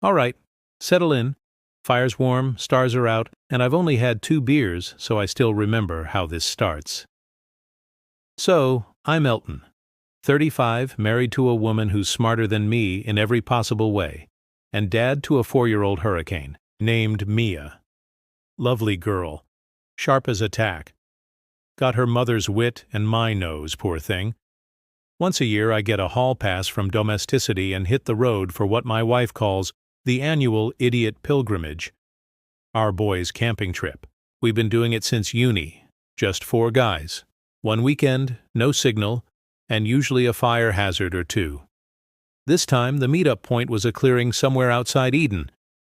All right, settle in. Fire's warm, stars are out, and I've only had 2 beers, so I still remember how this starts. So, I'm Elton, 35, married to a woman who's smarter than me in every possible way, and dad to a 4-year-old hurricane, named Mia. Lovely girl, sharp as a tack. Got her mother's wit and my nose, poor thing. Once a year I get a hall pass from domesticity and hit the road for what my wife calls the annual idiot pilgrimage. Our boys' camping trip. We've been doing it since uni, just 4 guys. 1 weekend, no signal, and usually a fire hazard or 2. This time the meetup point was a clearing somewhere outside Eden,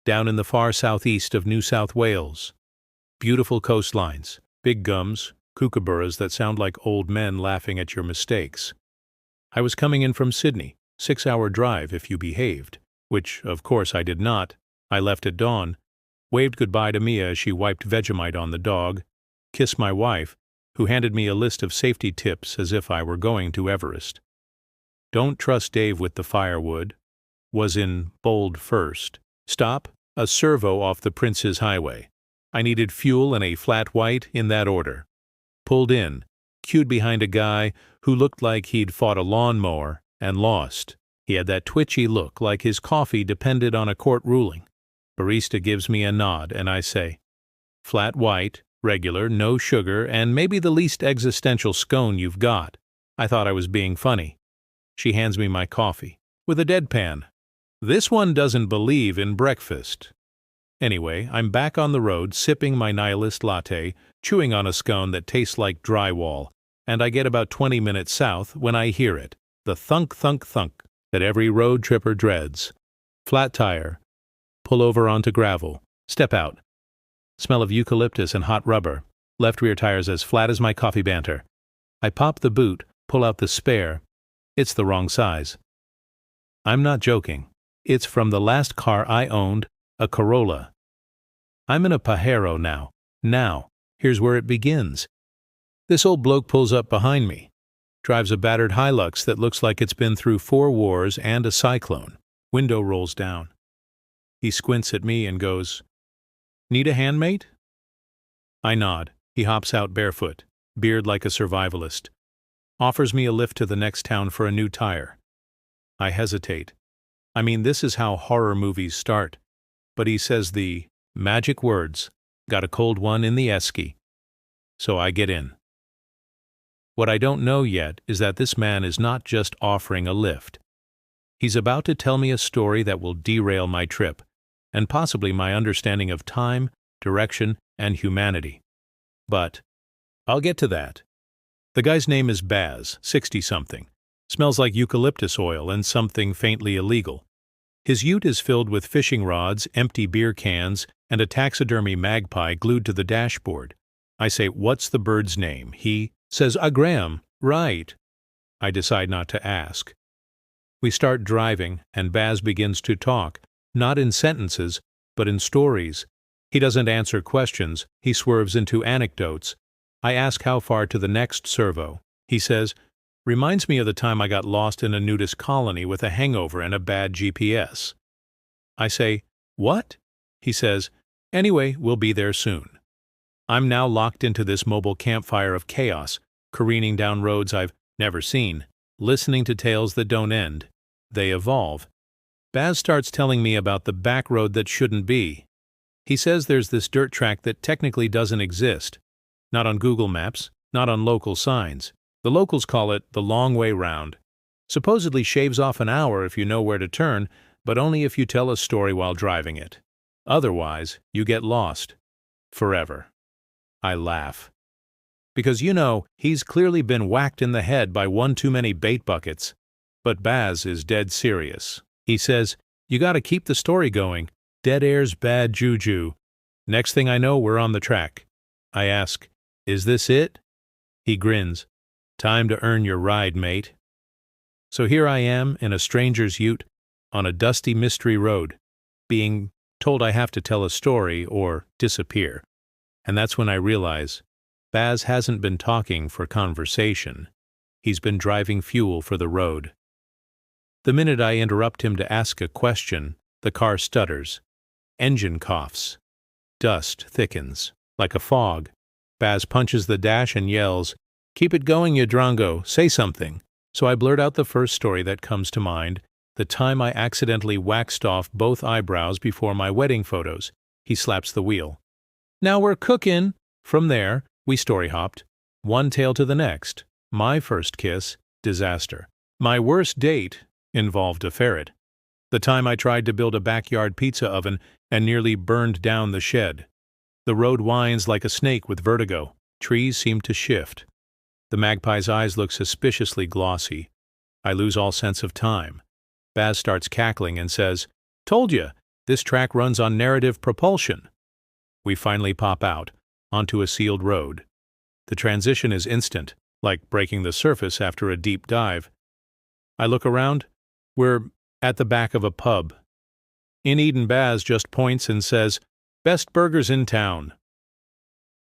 down in the far southeast of New South Wales. Beautiful coastlines, big gums, kookaburras that sound like old men laughing at your mistakes. I was coming in from Sydney, 6-hour drive if you behaved, which, of course, I did not. I left at dawn, waved goodbye to Mia as she wiped Vegemite on the dog, kissed my wife, who handed me a list of safety tips as if I were going to Everest. Don't trust Dave with the firewood, was in bold first. Stop, a servo off the Prince's Highway. I needed fuel and a flat white in that order. Pulled in, queued behind a guy who looked like he'd fought a lawnmower and lost. He had that twitchy look like his coffee depended on a court ruling. Barista gives me a nod and I say, "Flat white, regular, no sugar, and maybe the least existential scone you've got." I thought I was being funny. She hands me my coffee, with a deadpan. This one doesn't believe in breakfast. Anyway, I'm back on the road, sipping my nihilist latte, chewing on a scone that tastes like drywall, and I get about 20 minutes south when I hear it, the thunk, thunk, thunk that every road tripper dreads. Flat tire. Pull over onto gravel. Step out. Smell of eucalyptus and hot rubber. Left rear tire's as flat as my coffee banter. I pop the boot, pull out the spare. It's the wrong size. I'm not joking. It's from the last car I owned, a Corolla. I'm in a Pajero now. Now, here's where it begins. This old bloke pulls up behind me. Drives a battered Hilux that looks like it's been through 4 wars and a cyclone. Window rolls down. He squints at me and goes, "Need a hand, mate?" I nod. He hops out barefoot, beard like a survivalist. Offers me a lift to the next town for a new tire. I hesitate. I mean, this is how horror movies start. But he says the magic words, "Got a cold one in the esky." So I get in. What I don't know yet is that this man is not just offering a lift. He's about to tell me a story that will derail my trip, and possibly my understanding of time, direction, and humanity. But I'll get to that. The guy's name is Baz, 60-something. Smells like eucalyptus oil and something faintly illegal. His ute is filled with fishing rods, empty beer cans, and a taxidermy magpie glued to the dashboard. I say, "What's the bird's name?" He says, "Graham." Right. I decide not to ask. We start driving, and Baz begins to talk, not in sentences, but in stories. He doesn't answer questions, he swerves into anecdotes. I ask how far to the next servo. He says, "Reminds me of the time I got lost in a nudist colony with a hangover and a bad GPS." I say, "What?" He says, "Anyway, we'll be there soon." I'm now locked into this mobile campfire of chaos, careening down roads I've never seen, listening to tales that don't end. They evolve. Baz starts telling me about the back road that shouldn't be. He says there's this dirt track that technically doesn't exist. Not on Google Maps, not on local signs. The locals call it the long way round. Supposedly shaves off an hour if you know where to turn, but only if you tell a story while driving it. Otherwise, you get lost. Forever. I laugh. Because he's clearly been whacked in the head by one too many bait buckets. But Baz is dead serious. He says, "You gotta keep the story going. Dead air's bad juju." Next thing I know, we're on the track. I ask, "Is this it?" He grins. "Time to earn your ride, mate." So here I am in a stranger's ute, on a dusty mystery road, being told I have to tell a story or disappear. And that's when I realize Baz hasn't been talking for conversation. He's been driving fuel for the road. The minute I interrupt him to ask a question, The car stutters. Engine coughs. Dust thickens. Like a fog. Baz punches the dash and yells, "Keep it going, you drongo, say something." So I blurt out the first story that comes to mind, the time I accidentally waxed off both eyebrows before my wedding photos. He slaps the wheel. "Now we're cookin'." From there, we story-hopped, one tale to the next. My first kiss, disaster. My worst date involved a ferret. The time I tried to build a backyard pizza oven and nearly burned down the shed. The road winds like a snake with vertigo. Trees seem to shift. The magpie's eyes look suspiciously glossy. I lose all sense of time. Baz starts cackling and says, "Told ya, this track runs on narrative propulsion." We finally pop out, onto a sealed road. The transition is instant, like breaking the surface after a deep dive. I look around. We're at the back of a pub. In Eden, Baz just points and says, "Best burgers in town."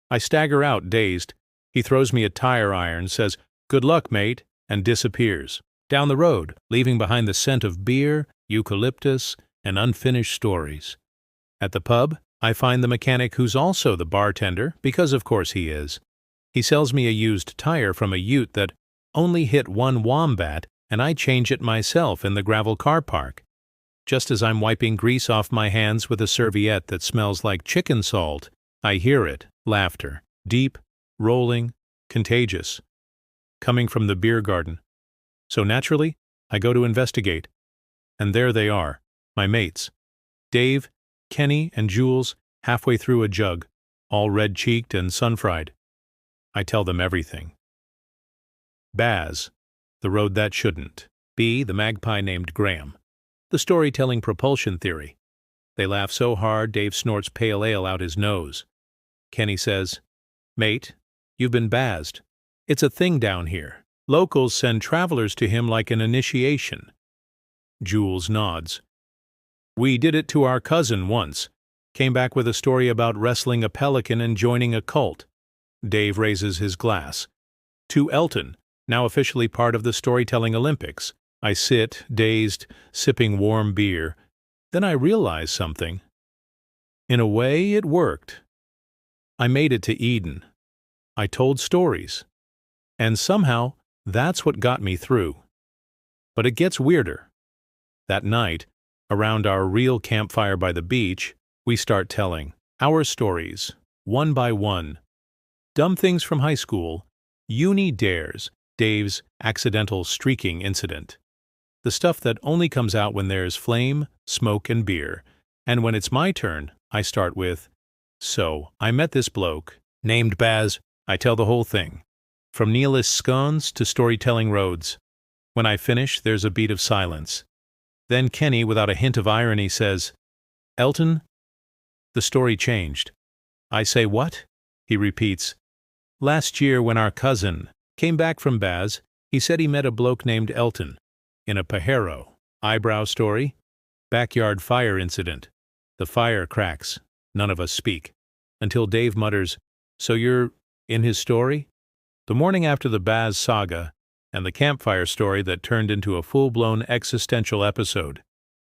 I stagger out, dazed. He throws me a tire iron, says, "Good luck, mate," and disappears. Down the road, leaving behind the scent of beer, eucalyptus, and unfinished stories. At the pub, I find the mechanic who's also the bartender, because of course he is. He sells me a used tire from a ute that only hit one wombat, and I change it myself in the gravel car park. Just as I'm wiping grease off my hands with a serviette that smells like chicken salt, I hear it, laughter, deep, rolling, contagious, coming from the beer garden. So naturally, I go to investigate. And there they are, my mates. Dave, Kenny, and Jules, halfway through a jug, all red-cheeked and sun-fried. I tell them everything. Baz, the road that shouldn't. B, the magpie named Graham. The storytelling propulsion theory. They laugh so hard Dave snorts pale ale out his nose. Kenny says, "Mate, you've been Bazed. It's a thing down here. Locals send travelers to him like an initiation." Jules nods. "We did it to our cousin once. Came back with a story about wrestling a pelican and joining a cult." Dave raises his glass. "To Elton, now officially part of the Storytelling Olympics." I sit, dazed, sipping warm beer. Then I realize something. In a way, it worked. I made it to Eden. I told stories. And somehow, that's what got me through. But it gets weirder. That night, around our real campfire by the beach, we start telling our stories, one by one. Dumb things from high school, uni dares, Dave's accidental streaking incident. The stuff that only comes out when there's flame, smoke, and beer. And when it's my turn, I start with, "So, I met this bloke, named Baz." I tell the whole thing. From nihilist scones to storytelling roads. When I finish, there's a beat of silence. Then Kenny, without a hint of irony, says, "Elton, the story changed." I say, "What?" He repeats, "Last year when our cousin came back from Baz, he said he met a bloke named Elton. In a pajero. Eyebrow story. Backyard fire incident. The fire cracks. None of us speak. Until Dave mutters, "So you're in his story?" The morning after the Baz saga, and the campfire story that turned into a full-blown existential episode,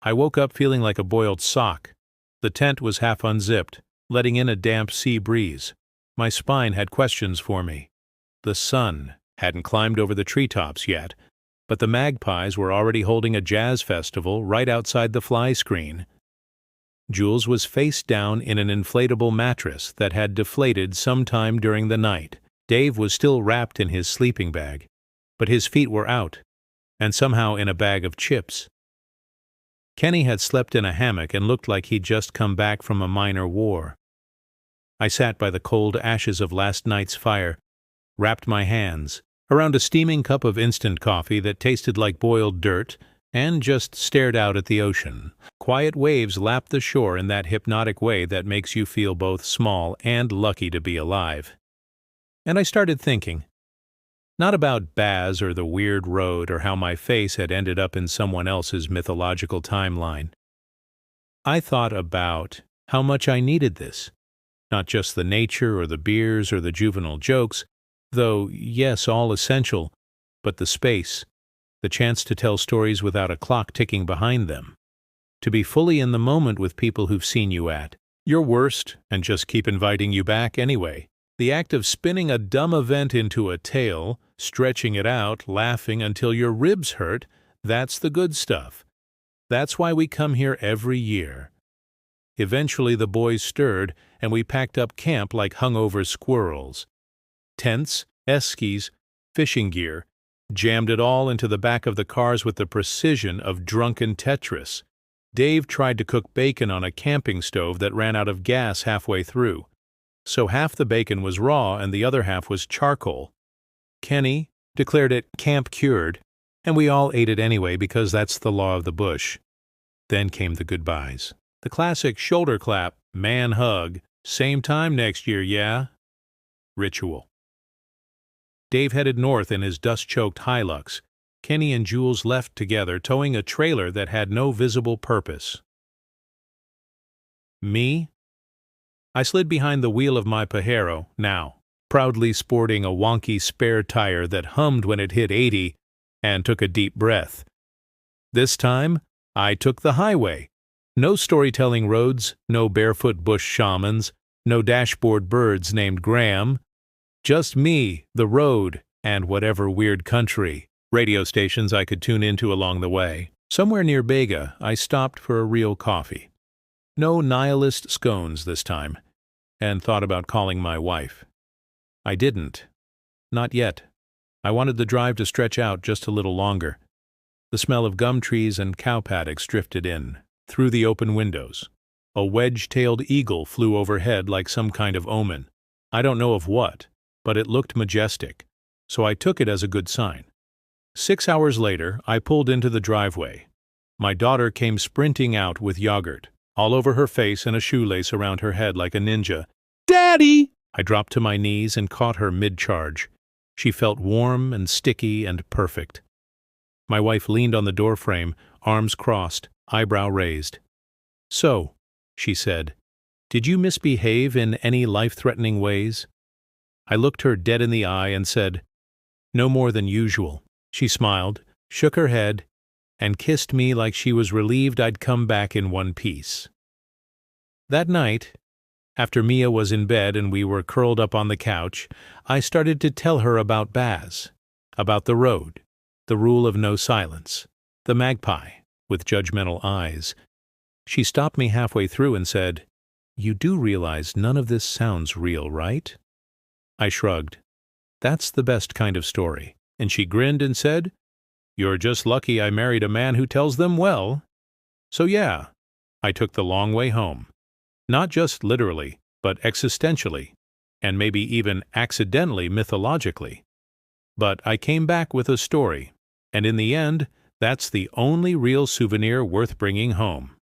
I woke up feeling like a boiled sock. The tent was half unzipped, letting in a damp sea breeze. My spine had questions for me. The sun hadn't climbed over the treetops yet, but the magpies were already holding a jazz festival right outside the fly screen. Jules was face down in an inflatable mattress that had deflated sometime during the night. Dave was still wrapped in his sleeping bag, but his feet were out, and somehow in a bag of chips. Kenny had slept in a hammock and looked like he'd just come back from a minor war. I sat by the cold ashes of last night's fire, wrapped my hands around a steaming cup of instant coffee that tasted like boiled dirt, and just stared out at the ocean. Quiet waves lapped the shore in that hypnotic way that makes you feel both small and lucky to be alive. And I started thinking, not about Baz or the weird road or how my face had ended up in someone else's mythological timeline. I thought about how much I needed this. Not just the nature or the beers or the juvenile jokes, though, yes, all essential, but the space, the chance to tell stories without a clock ticking behind them. to be fully in the moment with people who've seen you at your worst and just keep inviting you back anyway. The act of spinning a dumb event into a tale, stretching it out, laughing until your ribs hurt, that's the good stuff. That's why we come here every year. Eventually the boys stirred, and we packed up camp like hungover squirrels. Tents, eskies, fishing gear, jammed it all into the back of the cars with the precision of drunken Tetris. Dave tried to cook bacon on a camping stove that ran out of gas halfway through, so half the bacon was raw and the other half was charcoal. Kenny declared it camp cured, and we all ate it anyway because that's the law of the bush. Then came the goodbyes. The classic shoulder clap, man hug, same time next year, yeah? Ritual. Dave headed north in his dust-choked Hilux. Kenny and Jules left together, towing a trailer that had no visible purpose. Me? I slid behind the wheel of my Pajero, now, proudly sporting a wonky spare tire that hummed when it hit 80, and took a deep breath. This time, I took the highway. No storytelling roads, no barefoot bush shamans, no dashboard birds named Graham. Just me, the road, and whatever weird country radio stations I could tune into along the way. Somewhere near Bega, I stopped for a real coffee. No nihilist scones this time, and thought about calling my wife. I didn't. Not yet. I wanted the drive to stretch out just a little longer. The smell of gum trees and cow paddocks drifted in, through the open windows. A wedge-tailed eagle flew overhead like some kind of omen. I don't know of what, but it looked majestic, so I took it as a good sign. 6 hours later, I pulled into the driveway. My daughter came sprinting out with yogurt, all over her face and a shoelace around her head like a ninja. "Daddy!" I dropped to my knees and caught her mid-charge. She felt warm and sticky and perfect. My wife leaned on the doorframe, arms crossed, eyebrow raised. "So," she said, "did you misbehave in any life-threatening ways?" I looked her dead in the eye and said, "No more than usual." She smiled, shook her head, and kissed me like she was relieved I'd come back in one piece. That night, after Mia was in bed and we were curled up on the couch, I started to tell her about Baz, about the road, the rule of no silence, the magpie, with judgmental eyes. She stopped me halfway through and said, "You do realize none of this sounds real, right?" I shrugged. "That's the best kind of story." And she grinned and said, "You're just lucky I married a man who tells them well." So yeah, I took the long way home. Not just literally, but existentially, and maybe even accidentally mythologically. But I came back with a story, and in the end, that's the only real souvenir worth bringing home.